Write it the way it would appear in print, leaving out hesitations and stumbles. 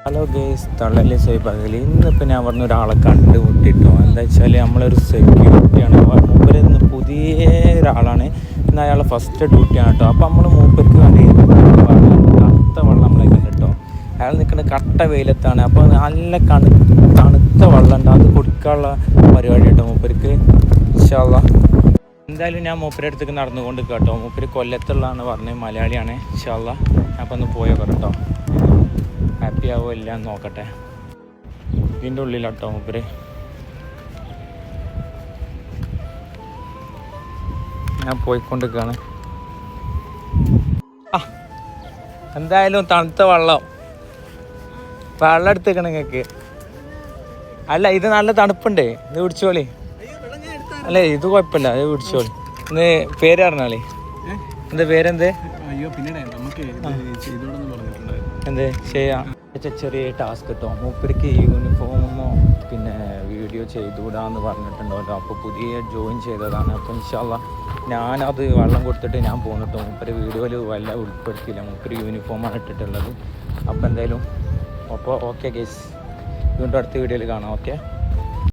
Hello guys, തള്ളല് സൈബാകലി. ഇന്നിപ്പോൾ ഞാൻ പറഞ്ഞ ഒരാളെ കണ്ടുമുട്ടിട്ടോ. എന്താ വെച്ചാൽ നമ്മളൊരു സെക്യൂരിറ്റിയാണ്. മൂപ്പര് പുതിയ ഒരാളാണ്. ഇന്ന് അയാളെ ഫസ്റ്റ് ഡ്യൂട്ടിയാണ് കേട്ടോ. അപ്പോൾ നമ്മൾ മൂപ്പർക്ക് വേണ്ടി കറുത്ത വെള്ളം നമ്മളെ കണ്ടിട്ടോ. അയാൾ നിൽക്കുന്നത് കട്ട വെയിലത്താണ്. അപ്പോൾ നല്ല തണുത്ത വെള്ളം ഉണ്ട്. അത് കുടിക്കാനുള്ള പരിപാടി കേട്ടോ മൂപ്പർക്ക്. ഇൻഷാ അല്ലാഹ് എന്തായാലും ഞാൻ മൂപ്പരുടെ അടുത്തേക്ക് നടന്നുകൊണ്ട് കേട്ടോ. മൂപ്പര് കൊല്ലത്തുള്ളതാണ് പറഞ്ഞത്, മലയാളിയാണ്. ഇൻഷാ അല്ലാഹ് അപ്പോൾ ഒന്ന് പോയോ കേട്ടോ. ഹാപ്പി ആവോ ഇല്ല എന്ന് നോക്കട്ടെ. ഇതിൻ്റെ ഉള്ളിലാട്ടോ മൂപ്പര്. ഞാൻ പോയിക്കൊണ്ടിരിക്കുകയാണ്. എന്തായാലും തണുത്ത വെള്ളം എടുത്തേക്കണം നിങ്ങൾക്ക്. അല്ല, ഇത് നല്ല തണുപ്പുണ്ട്. ഇത് പിടിച്ചോളി. അല്ലേ, ഇത് കുഴപ്പമില്ല, ഇത് പിടിച്ചോളി. ഇന്ന് പേര് പറഞ്ഞാളി. എന്താ പേരെന്ത്? എന്ത് ചെയ്യാം? ചെറിയ ടാസ്ക് കിട്ടോ. മൂപ്പർക്ക് യൂണിഫോമോ പിന്നെ വീഡിയോ ചെയ്തുകൂടാന്ന് പറഞ്ഞിട്ടുണ്ടല്ലോ. അപ്പോൾ പുതിയ ജോയിൻ ചെയ്തതാണ്. അപ്പോൾ ഇൻഷാ അല്ലാഹ് ഞാനത് വെള്ളം കൊടുത്തിട്ട് ഞാൻ പോന്നിട്ടോ. മൂപ്പര് വീഡിയോയിൽ വല്ല ഉൾപ്പെടുത്തിയില്ല. മൂപ്പര് യൂണിഫോമാണ് ഇട്ടിട്ടുള്ളത്. അപ്പോൾ എന്തായാലും അപ്പോൾ ഓക്കെ ഗൈസ്, വീണ്ടും അടുത്ത വീഡിയോയിൽ കാണാം. ഓക്കെ.